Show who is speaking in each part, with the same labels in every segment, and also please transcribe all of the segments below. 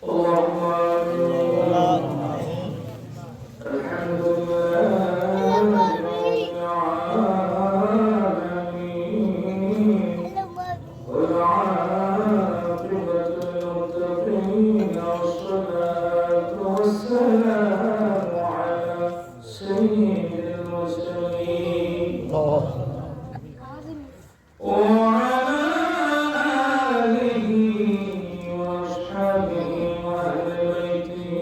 Speaker 1: اللهم آمين. الحمد لله رب العالمين والعاقبة للمتقين والصلاة والسلام على سيد المرسلين وعلى آله وأصحابه وأهل بيته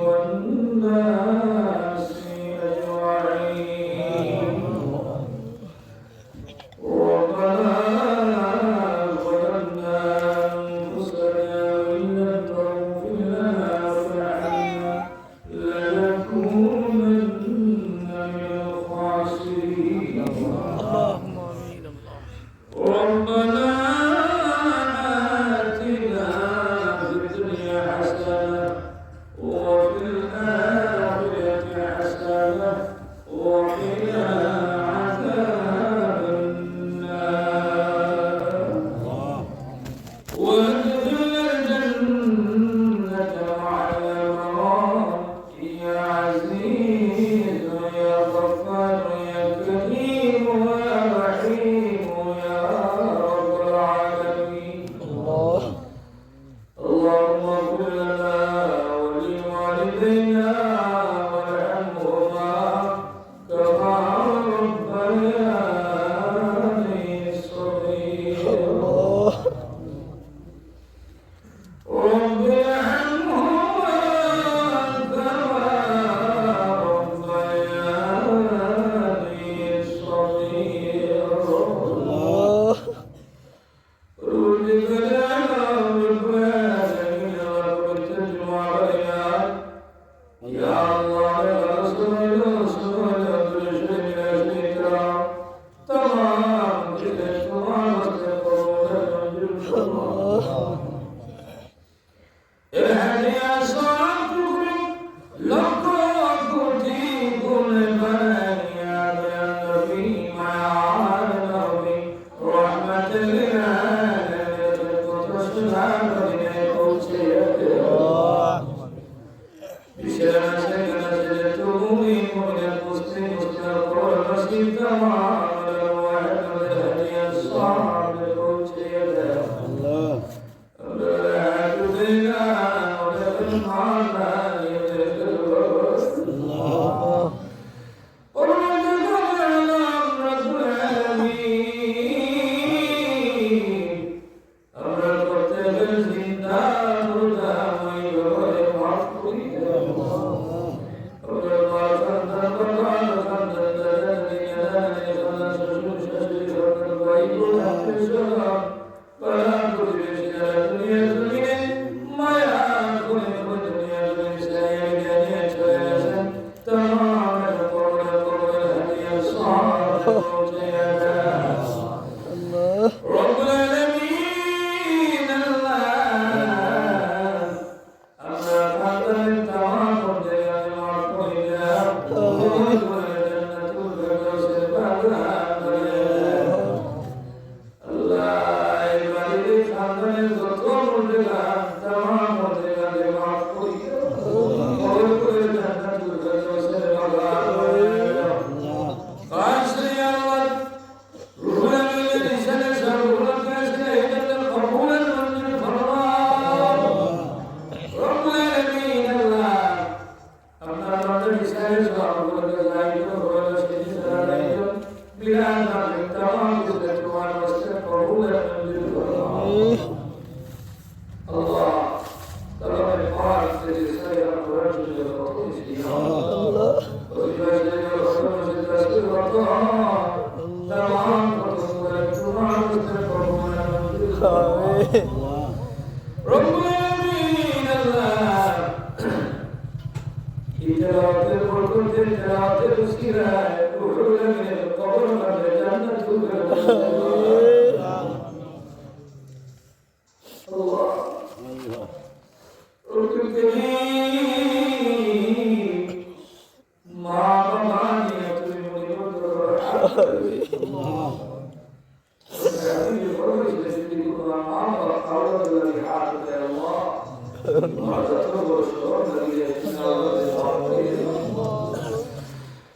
Speaker 1: والناس أجمعين. ربنا ظلمنا أنفسنا وإن لم تغفر لنا وترحمنا لنكونن من الخاسرين.
Speaker 2: اللهم امين.
Speaker 1: ربنا آتنا في الدنيا حسنة وفي الآخرة حسنة وقنا عذاب النار وادخلنا الجنة مع الأبرار يا عزيز يا غفار يا كريم يا رحيم يا رب العالمين. اللهم اغفر لنا ولوالدينا وارحمهما كما ربياني صغيرا. رب ارحمهما كما ربياني صغيرا. رزق لنا بالبلد رب تجمع علينا يا الله يا رسول الله صلى الله عليه وسلم تمام كده تمام اهدي أصحابكم لقد كل بني النبي مع النبي رحمة للعالمين وتسلم بشرى سكنة جدتموني من المسلم مستقر المسجد تمام الواحد من الهدي الصعب للمسجد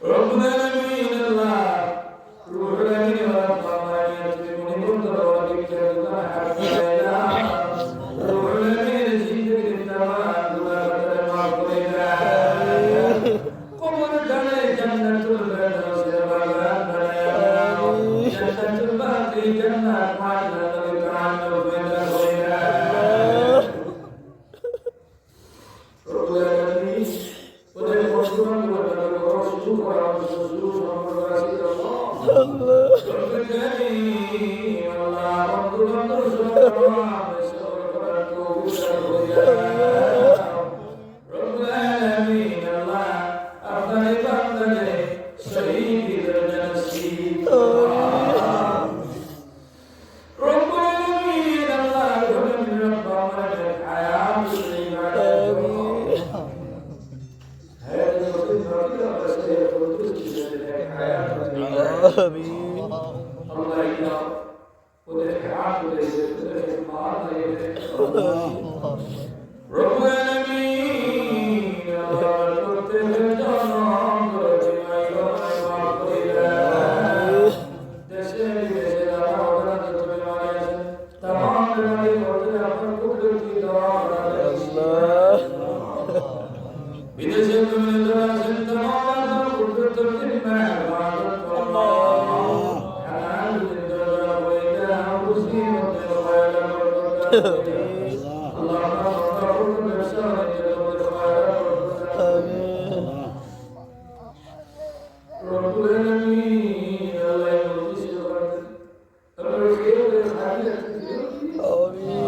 Speaker 1: ربنا العالمين الله روح العالمين ورب العالمين تبوني كنت ربك كذا حتى لا روح العالمين زيدك التمام ولا بدل ما قلنا قمر جنة جنة الفردوس ربنا جنة الباقي جنة ما لك عنه فلا غيرها رب العالمين ولا يخرجون ولا يخرجون ولا يخرجون ولا يخرجون رب الكريم الله رب رب العالمين الله أفضل بندر شهيد الجنسي رب العالمين الله من رب من الحياة هذا
Speaker 2: آمين
Speaker 1: الله يكرم وذلك عاقل وذلك رب العالمين الله ترتب الجنان ورجع يوم المعقل تسلم بسلام وبركة بالعز تمام الذي وجد كل في دار الله بنزل من الدرس تمام قدرة الكلمة بعد الله حال الدرس وإذا مسلم الخير اللهم اغفر لنا رب العالمين الله يرزقك الخير والحاجة
Speaker 2: آمين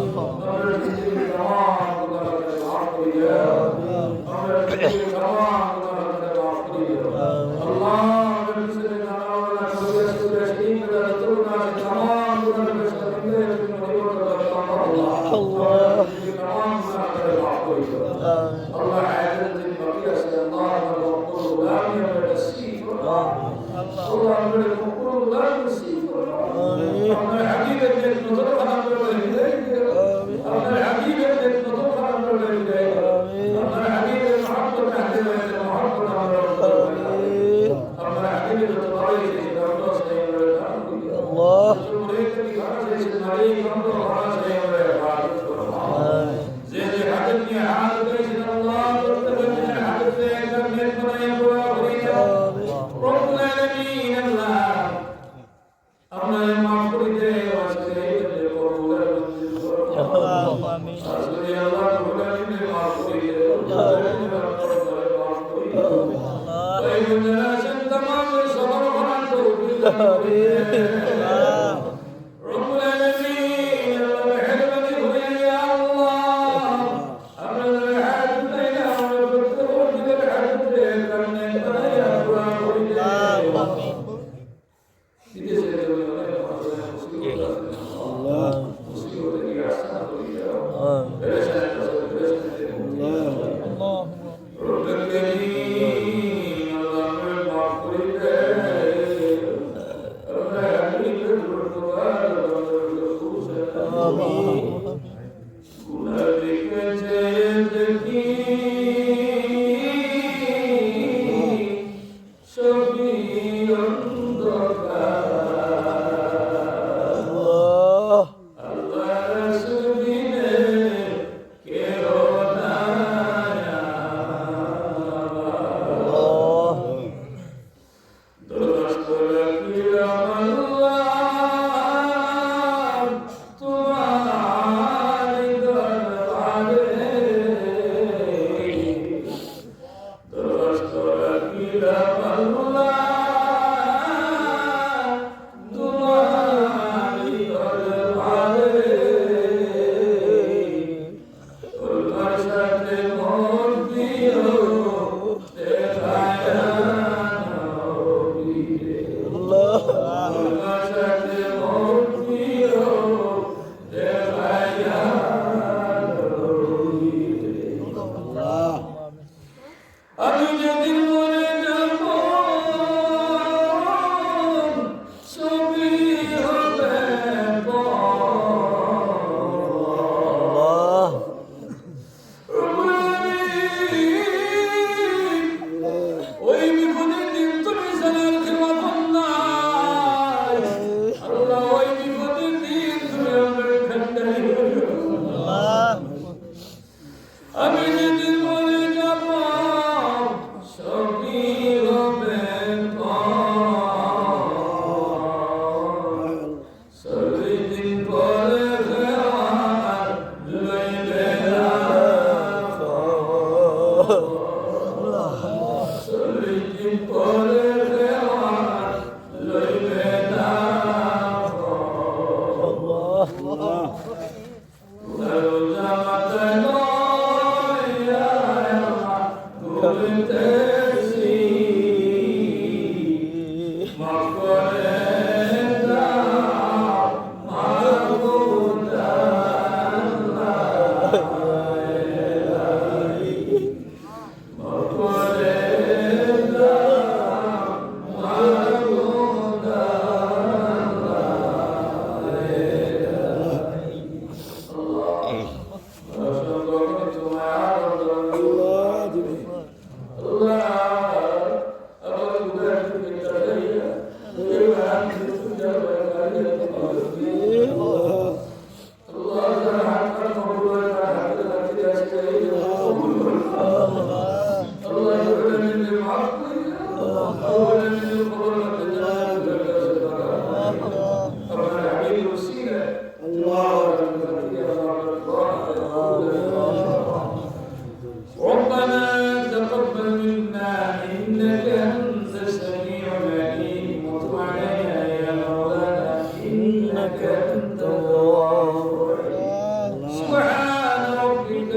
Speaker 1: আমি যদি মরে যাব সবই হবে চল্লিশ দিন পরে ফেরার লইবে না চল্লিশ দিন পরে ফেরার লইবে না রোজা মাথায় লইয়া ঘুরতেছি মাফ করে দাও মাহবুব আল্লাহ মাফ করে দাও মাহবুব ربنا تقبل منا إنك أنت السميع العليم وتب علينا يا مولانا إنك أنت التواب سبحان ربك